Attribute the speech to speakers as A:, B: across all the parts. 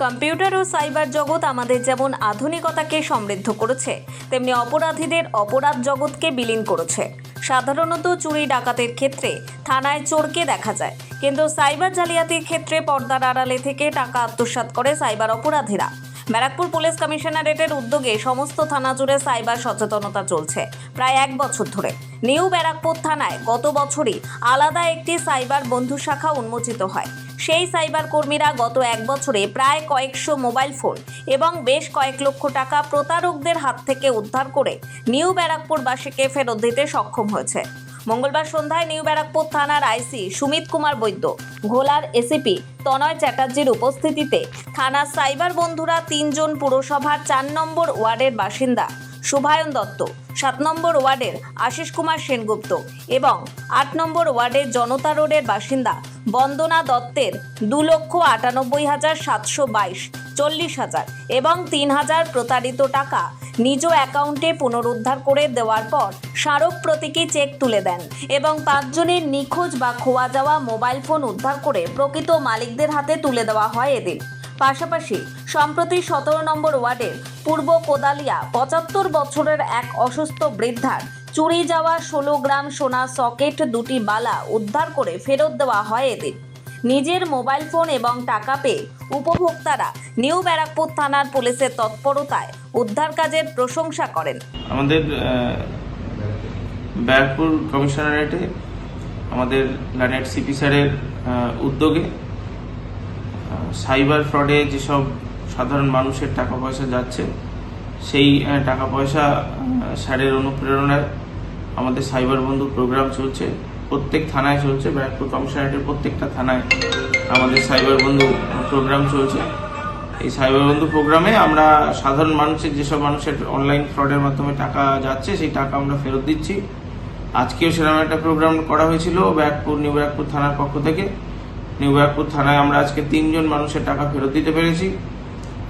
A: Computer ও cyber জগৎ আমাদের যেমন আধুনিকতাকে সমৃদ্ধ করেছে, তেমনি অপরাধীদের অপরাধ জগৎকে বিলীন করেছে। সাধারণত চুরি ডাকাতের ক্ষেত্রে থানায় চোরকে দেখা যায়, কিন্তু সাইবার জালিয়াতির ক্ষেত্রে পর্দার আড়ালে থেকে টাকা আত্মসাৎ করে সাইবার অপরাধীরা। ব্যারাকপুর পুলিশ কমিশনারেটের উদ্যোগে সমস্ত থানা জুড়ে সাইবার সচেতনতা চলছে প্রায় 1 বছর ধরে। নিউ ব্যারাকপুর থানায় গত বছরই আলাদা একটি সাইবার বন্ধু শাখা উন্মোচিত হয়। সেই সাইবার কর্মীরা গত 1 বছরে প্রায় কয়েকশো মোবাইল ফোন এবং বেশ কয়েক লক্ষ টাকা প্রতারকদের হাত থেকে উদ্ধার করে নিউ ব্যারাকপুরবাসীকে ফেরত দিতে সক্ষম হয়েছে। মঙ্গলবার সন্ধ্যায় নিউ ব্যারাকপুর থানার আইসি সুমিত কুমার বৈদ্য, ঘোলার এসিপি তনয় চ্যাটার্জির উপস্থিতিতে থানার সাইবার বন্ধুরা 3 জন পুরসভার 4 নম্বর ওয়ার্ডের বাসিন্দা শুভায়ন দত্ত, 7 নম্বর ওয়ার্ডের আশিস কুমার সেনগুপ্ত এবং 8 নম্বর ওয়ার্ডের জনতা রোডের বাসিন্দা বন্দনা দত্তের 2,98,722 40,000 এবং 3,000 প্রতারিত টাকা নিজ অ্যাকাউন্টে পুনরুদ্ধার করে দেওয়ার পর স্মারক প্রতীকী চেক তুলে দেন এবং 5 জনের নিখোঁজ বা খোয়া যাওয়া মোবাইল ফোন উদ্ধার করে প্রকৃত মালিকদের হাতে তুলে দেওয়া হয় এদিন। পাশাপাশি সম্প্রতি 17 নম্বর ওয়ার্ডের পূর্ব কোদালিয়া 75 বছরের এক অসুস্থ বৃদ্ধার চুরি যাওয়া 16 গ্রাম সোনা সকেট 2টি বালা উদ্ধার করে ফেরত দেওয়া হয় এদিন। নিজের মোবাইল ফোন এবং টাকা পেয়ে উপভোক্তারা নিউ ব্যারাকপুর থানার পুলিশের তৎপরতায় উদ্ধার কাজের প্রশংসা করেন।
B: আমাদের ব্যারাকপুর কমিশনারেটে আমাদের লানেট সিপি স্যারের উদ্যোগে সাইবার ফ্রডে যেসব সাধারণ মানুষের টাকা পয়সা যাচ্ছে, সেই টাকা পয়সা স্যারের অনুপ্রেরণায় আমাদের সাইবার বন্ধু প্রোগ্রাম চলছে, প্রত্যেক থানায় চলছে। ব্যারাকপুর কমিশনারেটের প্রত্যেকটা থানায় আমাদের সাইবার বন্ধু প্রোগ্রাম চলছে। এই সাইবার বন্ধু প্রোগ্রামে আমরা সাধারণ মানুষের যেসব মানুষের অনলাইন ফ্রডের মাধ্যমে টাকা যাচ্ছে, সেই টাকা আমরা ফেরত দিচ্ছি। আজকেও সেরকম একটা প্রোগ্রাম করা হয়েছিল নিউ ব্যারাকপুর থানার পক্ষ থেকে। নিউ ব্যারাকপুর থানায় আমরা আজকে 3 জন মানুষের টাকা ফেরত দিতে পেরেছি।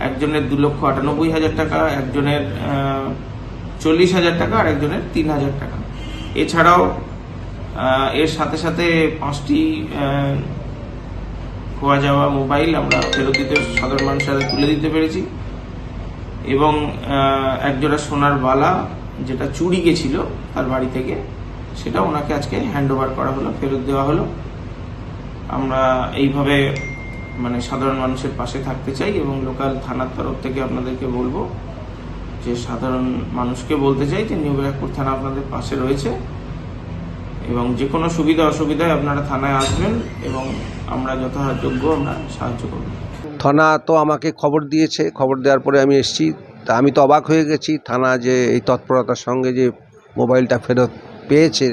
B: একজনের 2,98,000 টাকা, একজনের 40,000 টাকা আর একজনের 3,000 টাকা। এছাড়াও এর সাথে সাথে 5টি খোয়া যাওয়া মোবাইল আমরা ফেরত দিতে সাধারণ মানুষের হাতে তুলে দিতে পেরেছি এবং একজোড়া সোনার বালা যেটা চুরি গেছিল তার বাড়ি থেকে, সেটা ওনাকে আজকে হ্যান্ড ওভার করা হলো, ফেরত দেওয়া হলো। আমরা এইভাবে সাধারণ মানুষের পাশে থাকতে চাই এবং লোকাল থানার তরফ থেকে আপনাদেরকে বলবো যে সাধারণ মানুষকে বলতে চাই যে নিউ ব্যারাকপুর থানা আপনাদের পাশে রয়েছে এবং যে কোনো সুবিধা অসুবিধায় আপনারা থানায় আসবেন এবং আমরা যথাযোগ্য আমরা সাহায্য করব।
C: থানা তো আমাকে খবর দিয়েছে, খবর দেওয়ার পরে আমি এসেছি। তা আমি তো অবাক হয়ে গেছি, থানা যে এই তৎপরতার সঙ্গে যে মোবাইলটা ফেরত পেয়েছে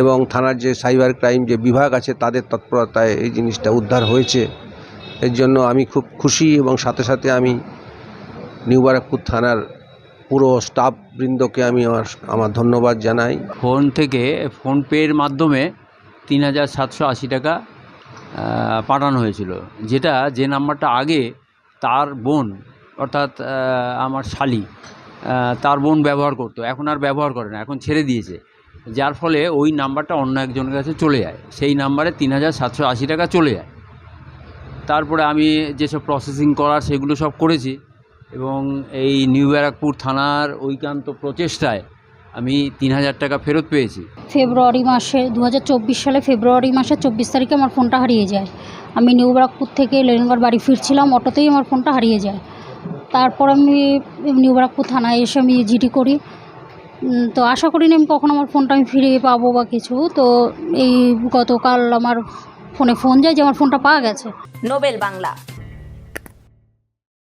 C: এবং থানার যে সাইবার ক্রাইম যে বিভাগ আছে তাদের তৎপরতায় এই জিনিসটা উদ্ধার হয়েছে। এর জন্য আমি খুব খুশি এবং সাথে সাথে আমি নিউ ব্যারাকপুর থানার পুরো স্টাফ বৃন্দকে আমি আমার ধন্যবাদ জানাই।
D: ফোন থেকে ফোনপের মাধ্যমে 3,780 টাকা পাঠানো হয়েছিল, যে নাম্বারটা আগে তার বোন অর্থাৎ আমার শালি তার বোন ব্যবহার করতো, এখন আর ব্যবহার করে না, এখন ছেড়ে দিয়েছে। যার ফলে ওই নাম্বারটা অন্য একজনের কাছে চলে যায়, সেই নাম্বারে 3,780 টাকা চলে যায়। তারপরে আমি যেসব প্রসেসিং করার সেগুলো সব করেছি এবং এই নিউ ব্যারাকপুর থানার ঐকান্ত প্রচেষ্টায় আমি 3,000 টাকা ফেরত পেয়েছি।
E: ফেব্রুয়ারি মাসে 2024 সালে ফেব্রুয়ারি মাসের 24 তারিখে আমার ফোনটা হারিয়ে যায়। আমি নিউ ব্যারাকপুর থেকে লেনিনগড় বাড়ি ফিরছিলাম, অটোতেই আমার ফোনটা হারিয়ে যায়। তারপর আমি নিউ ব্যারাকপুর থানায় এসে আমি জিডি করি। তো আশা করিনি আমি কখন আমার ফোনটা আমি ফিরে পাবো বা কিছু। তো এই গতকাল আমার ফোনে ফোন যায় যে আমার ফোনটা পাওয়া গেছে।
A: নোবেল বাংলা।